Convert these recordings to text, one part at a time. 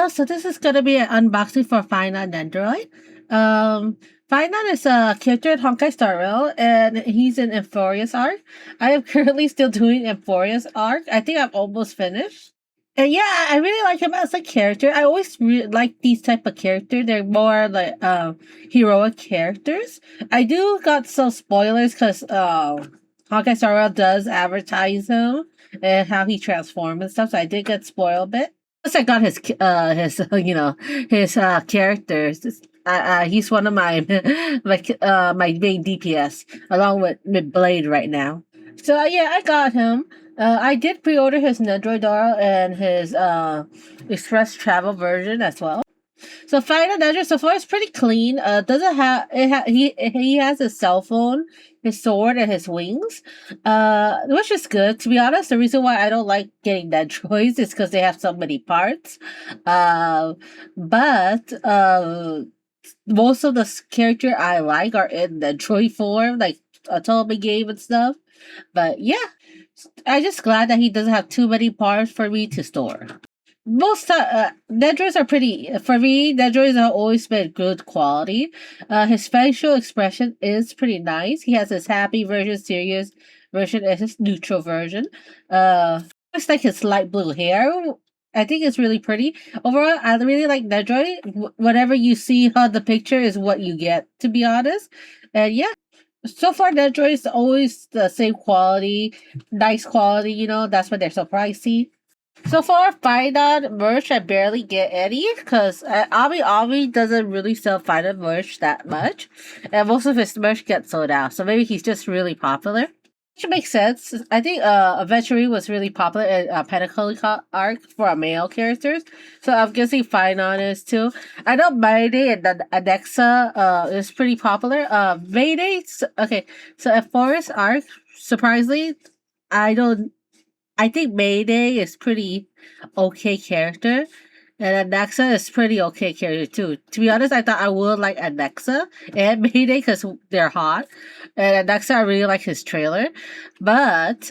So this is gonna be an unboxing for Phainon Nendoroid. Um, Phainon is a character in Honkai Star Rail, and he's in Euphoria's arc. I am currently still doing Euphoria's arc. I think I'm almost finished. And yeah, I really like him as a character. I always like these type of characters. They're more like heroic characters. I do got some spoilers because Honkai Star Rail does advertise him and how he transforms and stuff. So I did get spoiled a bit. Plus, I got his his characters. He's one of my my main DPS along with Blade right now. So yeah, I got him. I did pre-order his Nendoroid and his express travel version as well. So Phainon Nendoroid so far is pretty clean. Doesn't have it. He has his cell phone, his sword, and his wings. Which is good. To be honest, the reason why I don't like getting Nendoroids is because they have so many parts. But most of the character I like are in Nendoroid form, like Atomic Game and stuff. But yeah, I'm just glad that he doesn't have too many parts for me to store. Most Nendoroids are pretty for me. Nendoroids have always been good quality. His facial expression is pretty nice. He has his happy version, serious version, and his neutral version. It's like his light blue hair. I think it's really pretty. Overall, I really like Nendoroid. Whatever you see on the picture is what you get, to be honest. And yeah, so far Nendoroid is always the same quality, nice quality. You know, that's why they're so pricey. So far, Phainon merch, I barely get any because Avi doesn't really sell Phainon merch that much, and most of his merch gets sold out. So maybe he's just really popular, which makes sense. I think Adventure was really popular in Pinnacle arc for male characters, so I'm guessing Phainon is too. I know Mayday and Anexa is pretty popular. Mayday, okay, so at Forest arc, surprisingly, I don't. I think Mayday is pretty okay character, and Alexa is pretty okay character too. To be honest, I thought I would like Alexa and Mayday because they're hot, and Alexa I really like his trailer, but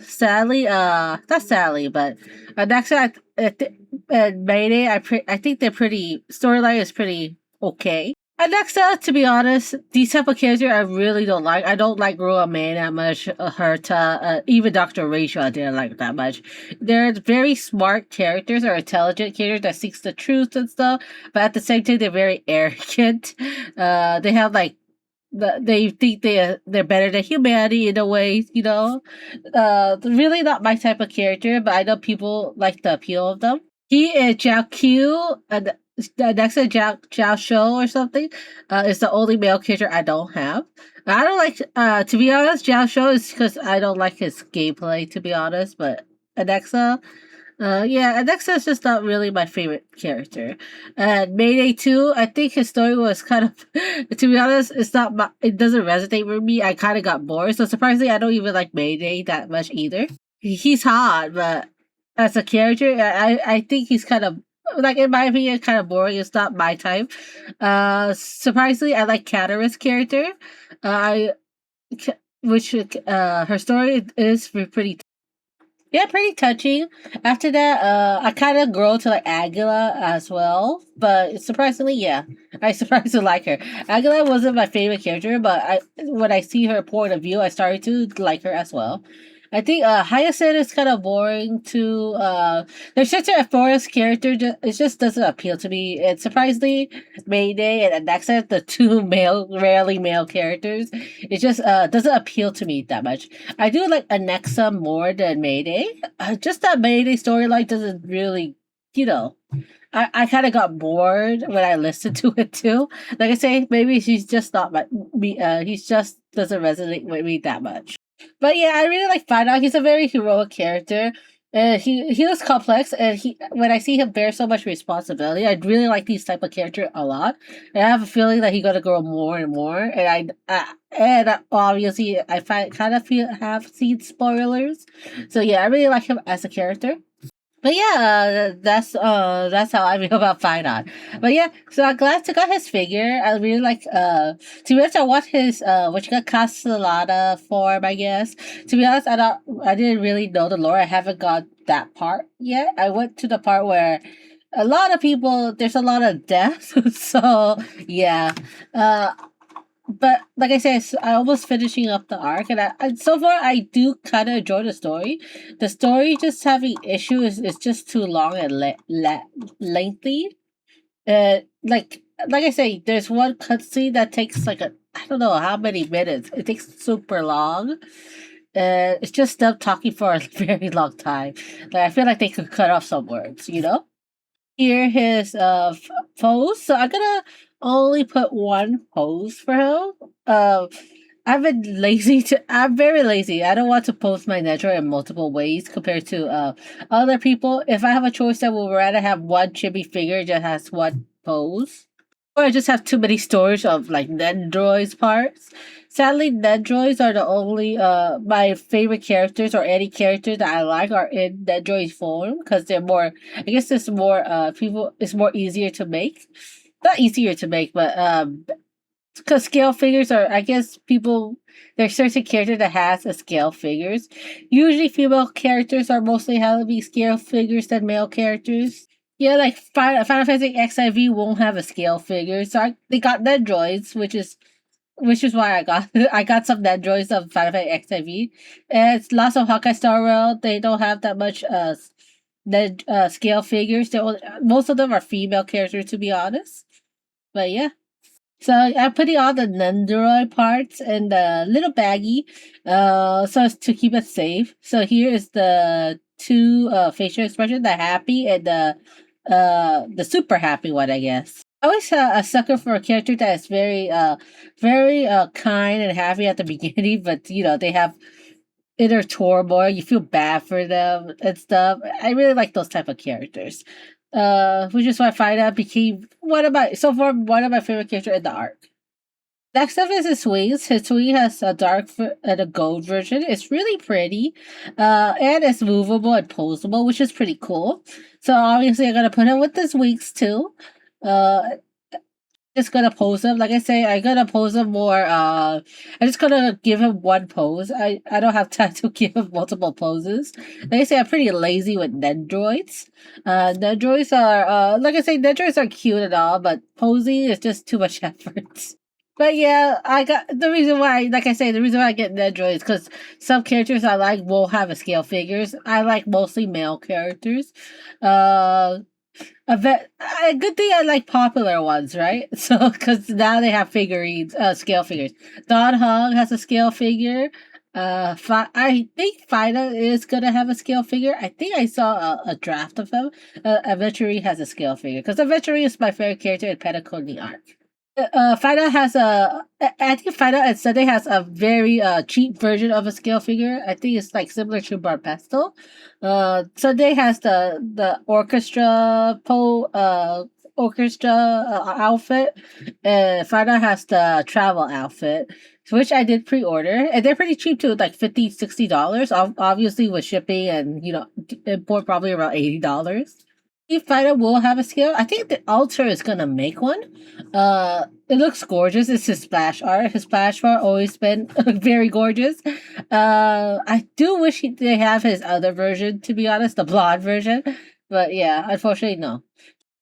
sadly, not sadly, but Alexa and Mayday I think they're pretty storyline is pretty okay. Alexa, to be honest, these type of characters I really don't like. I don't like Rua May that much. Herta, even Dr. Rachel, I didn't like that much. They're very smart characters or intelligent characters that seeks the truth and stuff, but at the same time, they're very arrogant. They have like they think they're better than humanity in a way, you know. Really not my type of character, but I know people like the appeal of them. He is Jiao Q, and the next is Jiao Shou or something. Is the only male character I don't have. I don't like. To be honest, Jiao Shou is because I don't like his gameplay. To be honest, but Alexa, yeah, Alexa is just not really my favorite character. And Mayday 2, I think his story was kind of, to be honest, it doesn't resonate with me. I kind of got bored. So surprisingly, I don't even like Mayday that much either. He's hot, but as a character, I think he's kind of, like in my opinion, kind of boring. It's not my type. Surprisingly, I like Katarina's character. I, which her story is pretty. Yeah, pretty touching. After that, I kind of grow to like Aguila as well, but surprisingly, yeah, I surprisingly like her. Aguila wasn't my favorite character, but when I see her point of view, I started to like her as well. I think Hyacinth is kind of boring too. There's just a forest character. It just doesn't appeal to me. And surprisingly, Mayday and Alexa, the two rarely male characters, it just doesn't appeal to me that much. I do like Alexa more than Mayday. Just that Mayday storyline doesn't really, you know. I kind of got bored when I listened to it too. Like I say, maybe she's just not me. He just doesn't resonate with me that much. But yeah, I really like Phainon. He's a very heroic character. He looks complex, and when I see him bear so much responsibility, I really like these type of character a lot. And I have a feeling that he's gonna grow more and more. And obviously I have seen spoilers, so yeah, I really like him as a character. But yeah, that's how I feel about Phainon. But yeah, so I'm glad to got his figure. I really like to be honest, I want his what you got Castellana form, I guess. To be honest, I didn't really know the lore. I haven't got that part yet. I went to the part where a lot of people. There's a lot of death, so yeah. Uh, but like I said, I almost finishing up the arc, and so far I do kind of enjoy the story. The story just having issues is just too long and lengthy. Like I say, there's one cutscene that takes like a I don't know how many minutes. It takes super long. It's just them talking for a very long time. Like I feel like they could cut off some words, you know. Hear his pose. So I'm gonna only put one pose for him. I've been lazy to. I'm very lazy. I don't want to pose my Nedra in multiple ways compared to other people. If I have a choice, I would rather have one chibi figure that has one pose. Or I just have too many storage of like Nendoroids parts. Sadly, Nendoroids are the only my favorite characters or any character that I like are in Nendoroid form because they're more. I guess it's more people. It's more easier to make. Not easier to make, but because scale figures are. I guess people. There's certain character that has a scale figures. Usually, female characters are mostly heavy scale figures than male characters. Yeah, like Final Fantasy XIV won't have a scale figure, so they got Nendroids, which is why I got I got some Nendroids of Final Fantasy XIV. And it's lots of Hawkeye Star Rail. They don't have that much scale figures. Most of them are female characters, to be honest. But yeah. So I'm putting all the Nendoroid parts in the little baggie, so as to keep it safe. So here is the two facial expression: the happy and the super happy one, I guess. I always a sucker for a character that is very kind and happy at the beginning, but they have inner turmoil. You feel bad for them and stuff. I really like those type of characters. Which is why Fido became one of my favorite characters in the arc. Next up is his wings. His wing has a and a gold version. It's really pretty, and it's movable and posable, which is pretty cool. So obviously, I'm gonna put him with his wings too. Uh, just gonna pose him. Like I say, I'm gonna pose him more. I'm just gonna give him one pose. I don't have time to give him multiple poses. Like I say, I'm pretty lazy with Nendroids. Nendroids are like I say, Nendroids are cute and all, but posing is just too much effort. But yeah, I got the reason why, like I say, the reason why I get Nedroid is because some characters I like will have a scale figures. I like mostly male characters. Uh, a good thing I like popular ones, right? So because now they have figurines, scale figures. Don Hong has a scale figure. I think Fida is gonna have a scale figure. I think I saw a draft of him. Aventurine has a scale figure because Aventurine is my favorite character in Pentaconi arc. Fida has I think Fida and Sunday has a very cheap version of a scale figure. I think it's like similar to Barbesto. Sunday has the orchestra outfit, and Fida has the travel outfit, which I did pre-order, and they're pretty cheap too, like $50-$60. Obviously with shipping and import probably around $80. Fighter will have a scale. I think the Alter is gonna make one. It looks gorgeous. It's his splash art. His splash art always been very gorgeous. I do wish they have his other version. To be honest, the blonde version. But yeah, unfortunately, no.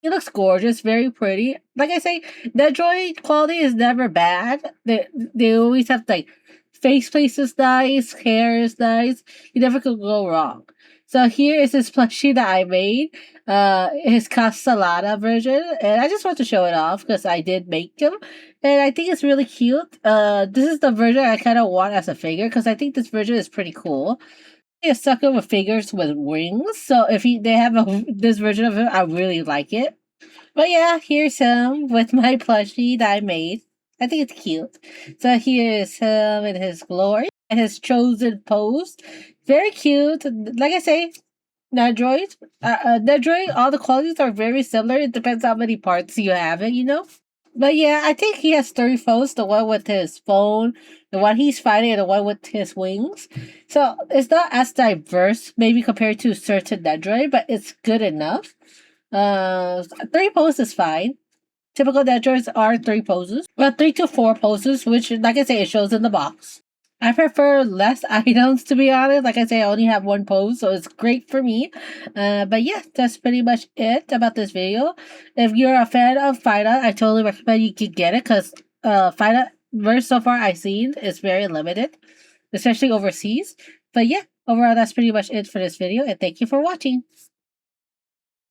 He looks gorgeous, very pretty. Like I say, the droid quality is never bad. They always have like face is nice, hair is nice. You never could go wrong. So here is his plushie that I made, his Castellana version, and I just want to show it off because I did make him, and I think it's really cute. This is the version I kind of want as a figure because I think this version is pretty cool. A sucker with figures with wings, so if they have this version of him, I really like it. But yeah, here's him with my plushie that I made. I think it's cute. So here's him in his glory and his chosen pose. Very cute. Like I say, Nedroid. Nedroid, all the qualities are very similar. It depends how many parts you have it. But yeah, I think he has three foes, the one with his phone, the one he's fighting, and the one with his wings. So it's not as diverse, maybe compared to certain Nedroid, but it's good enough. Three poses is fine. Typical Nedroids are three poses. Well, 3 to 4 poses, which, like I say, it shows in the box. I prefer less items, to be honest. Like I say, I only have one pose, so it's great for me. But yeah, that's pretty much it about this video. If you're a fan of Phainon, I totally recommend you could get it because Phainon verse so far I've seen is very limited, especially overseas. But yeah, overall that's pretty much it for this video, and thank you for watching.